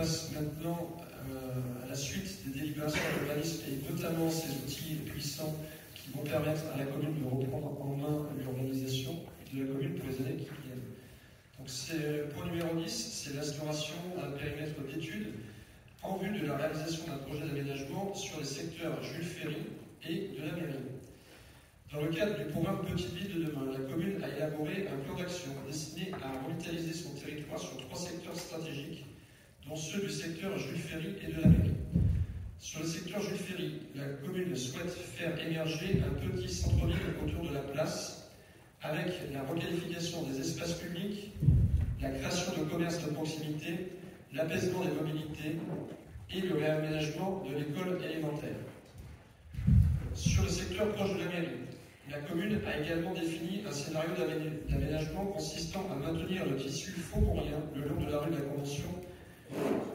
passe maintenant à la suite des délibérations d'urbanisme et notamment ces outils puissants qui vont permettre à la commune de reprendre en main l'urbanisation de la commune pour les années qui viennent. Donc le point numéro 10, c'est l'instauration d'un périmètre d'études en vue de la réalisation d'un projet d'aménagement sur les secteurs Jules Ferry et de la mairie. Dans le cadre du programme Petite Ville de demain, la commune a élaboré un plan d'action destiné à revitaliser son territoire sur 3 secteurs stratégiques, dont ceux du secteur Jules Ferry et de la mairie. Sur le secteur Jules Ferry, la commune souhaite faire émerger un petit centre-ville autour de la place, avec la requalification des espaces publics, la création de commerces de proximité, l'apaisement des mobilités et le réaménagement de l'école élémentaire. Sur le secteur proche de la mairie, la commune a également défini un scénario d'aménagement consistant à maintenir le tissu faubourien le long de la rue de la Convention,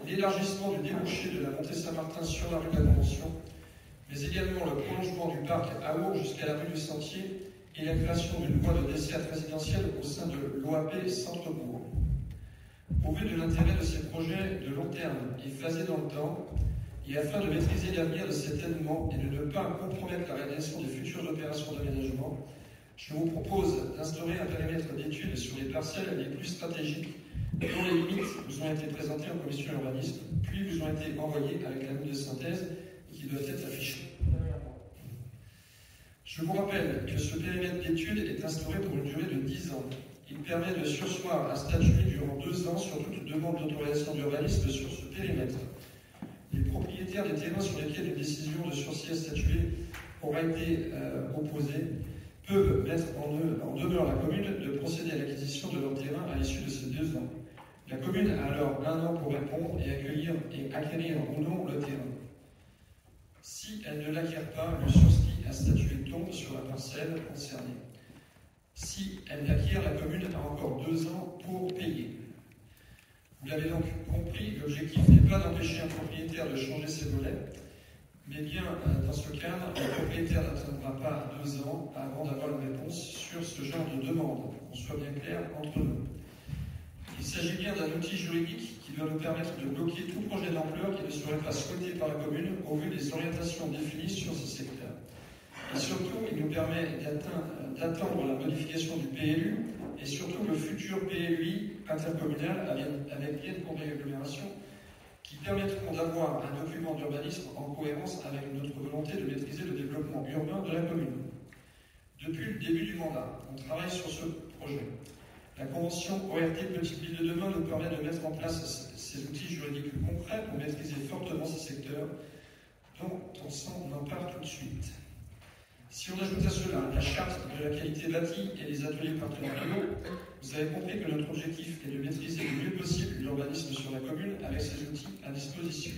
l'élargissement du débouché de la montée Saint-Martin sur la rue de la Convention, mais également le prolongement du parc Aour jusqu'à la rue du Sentier et la création d'une voie de desserte résidentielle au sein de l'OAP Centre-Bourg. Au vu de l'intérêt de ces projets de long terme et phasés dans le temps, et afin de maîtriser l'avenir de cet événement et de ne pas compromettre la réalisation des futures opérations d'aménagement, je vous propose d'instaurer un périmètre d'études sur les parcelles les plus stratégiques dont les limites vous ont été présentées en commission urbanisme, puis vous ont été envoyées avec la note de synthèse et qui doivent être affichées. Je vous rappelle que ce périmètre d'études est instauré pour une durée de 10 ans. Il permet de surseoir à statuer durant 2 ans sur toute demande d'autorisation d'urbanisme sur ce périmètre. Les propriétaires des terrains sur lesquels une décision de sursis à statuer aura été opposée peuvent mettre en demeure la commune de procéder à l'acquisition de leur terrain à l'issue de ces 2 ans. La commune a alors 1 an pour répondre et acquérir ou non le terrain. Si elle ne l'acquiert pas, le sursis à statuer tombe sur la parcelle concernée. Si elle l'acquiert, la commune a encore 2 ans pour payer. Vous l'avez donc compris, l'objectif n'est pas d'empêcher un propriétaire de changer ses volets, mais bien, dans ce cadre, le propriétaire n'attendra pas 2 ans avant d'avoir une réponse sur ce genre de demande. On soit bien clair entre nous. Il s'agit bien d'un outil juridique qui doit nous permettre de bloquer tout projet d'ampleur qui ne serait pas souhaité par la commune au vu des orientations définies sur ce secteur. Et surtout, il nous permet d'attendre la modification du PLU et surtout le futur PLUI intercommunal avec bien de agglomération qui permettront d'avoir un document d'urbanisme en cohérence avec notre volonté de maîtriser le développement urbain de la commune. Depuis le début du mandat, on travaille sur ce projet. La convention ORT Petite Ville de demain nous permet de mettre en place ces outils juridiques concrets pour maîtriser fortement ce secteur dont on s'en empare tout de suite. Si on ajoute à cela la charte de la qualité bâtie et les ateliers partenariaux, vous avez compris que notre objectif est de maîtriser le mieux possible l'urbanisme sur la commune avec ces outils à disposition.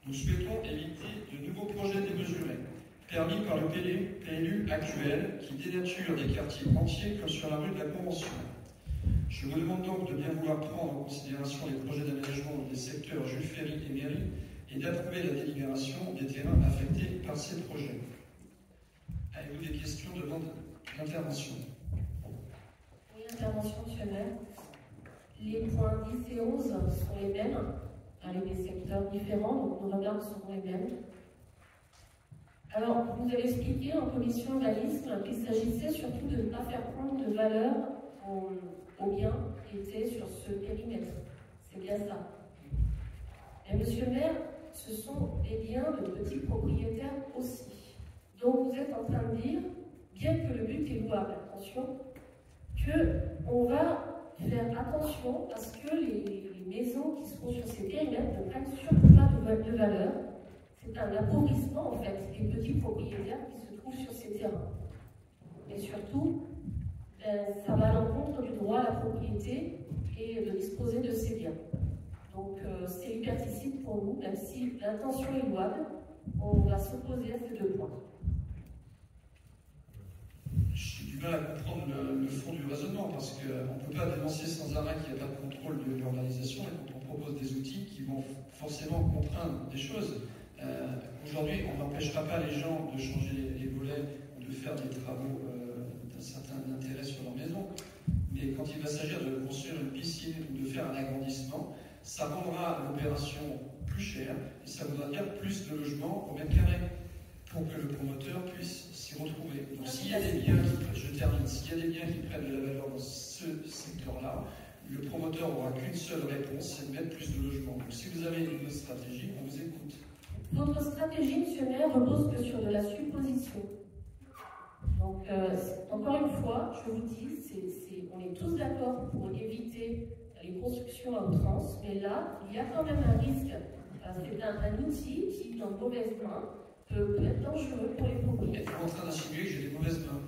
Nous souhaitons éviter de nouveaux projets démesurés, permis par le PLU actuel qui dénature des quartiers entiers comme sur la rue de la Convention. Je vous demande donc de bien vouloir prendre en considération les projets d'aménagement des secteurs Jules Ferry et mairie et d'approuver la délibération des terrains affectés par ces projets. Avez-vous des questions, demandes d'intervention? Oui, intervention, monsieur le maire. Les points 10 et 11 sont les mêmes, avec des secteurs différents, donc nos regards seront les mêmes. Alors, vous avez expliqué en commission urbanisme qu'il s'agissait surtout de ne pas faire prendre de valeur aux biens qui étaient sur ce périmètre. C'est bien ça. Et monsieur le maire, ce sont des biens de petits propriétaires aussi. Donc vous êtes en train de dire, bien que le but est louable, attention, qu'on va faire attention à ce que les maisons qui seront sur ces périmètres ne prennent surtout pas de valeur. C'est un appauvrissement en fait des petits propriétaires qui se trouvent sur ces terrains. Et surtout, ça va à l'encontre du droit à la propriété et de disposer de ces biens. Donc c'est liberticide pour nous, même si l'intention est louable, on va s'opposer à ces 2 points. J'ai du mal à comprendre le fond du raisonnement, parce qu'on ne peut pas dénoncer sans arrêt qu'il n'y a pas de contrôle de l'urbanisation, et quand on propose des outils qui vont forcément contraindre des choses. Aujourd'hui, on n'empêchera pas les gens de changer les volets ou de faire des travaux d'un certain intérêt sur leur maison, mais quand il va s'agir de construire une piscine ou de faire un agrandissement, Ça rendra l'opération plus chère et ça voudra dire plus de logements au mètre carré pour que le promoteur puisse s'y retrouver. Donc s'il y a des biens s'il y a des biens qui prennent de la valeur dans ce secteur-là, le promoteur n'aura qu'une seule réponse, c'est de mettre plus de logements. Donc si vous avez une autre stratégie, on vous écoute. Votre stratégie, M. Maire, repose que sur de la supposition. Donc, encore une fois, je vous dis, on est tous d'accord pour éviter les constructions à outrance, mais là, il y a quand même un risque. C'est un outil qui, dans de mauvaises mains, peut être dangereux pour les propriétaires. Êtes-vous en train d'insinuer que j'ai des mauvaises mains?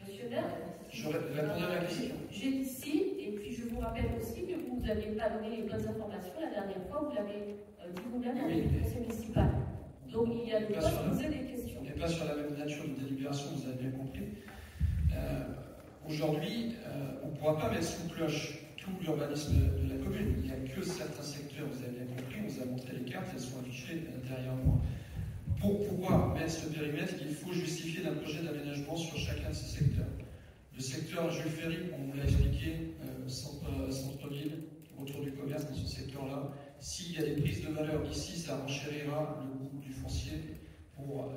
Monsieur Maire, je répondais à ma question. J'ai dit si, et puis je vous rappelle aussi que vous n'avez pas donné les bonnes informations la dernière fois, vous l'avez dit vous-même avec le conseil municipal. Donc il y a de quoi se poser des questions. On n'est pas sur la même nature de délibération, vous avez bien compris. Aujourd'hui, on ne pourra pas mettre sous cloche tout l'urbanisme de la commune. Il n'y a que certains secteurs, vous avez bien compris, on vous a montré les cartes, elles sont affichées derrière moi. Pour pouvoir mettre ce périmètre, il faut justifier d'un projet d'aménagement sur chacun de ces secteurs. Le secteur Jules Ferry, on vous l'a expliqué, centre-ville, autour du commerce dans ce secteur-là, s'il y a des prises de valeur ici, ça renchérira le coût du foncier pour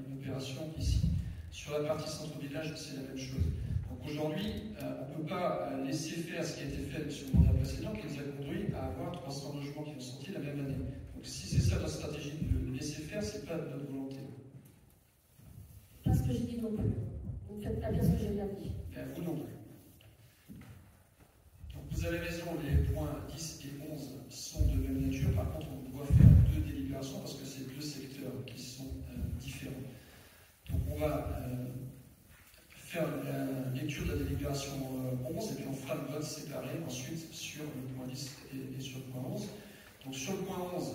une opération ici. Sur la partie centre-village, c'est la même chose. Donc aujourd'hui, on ne peut pas laisser faire ce qui a été fait sur le mandat précédent, qui nous a conduit à avoir 300 logements qui ont sorti la même année. Donc si c'est ça notre stratégie de le laisser faire, ce n'est pas de notre volonté. Pas ce que j'ai dit non plus. Vous ne faites pas bien ce que j'ai bien dit. Vous non plus. Donc vous avez raison, les points 10 et 11 sont de même nature. Par contre, on doit faire deux délibérations parce que c'est deux secteurs qui sont différents. Donc on va faire la lecture de la délibération 11 et puis on fera le vote séparé ensuite sur le point 10 et sur le point 11. Donc sur le point 11,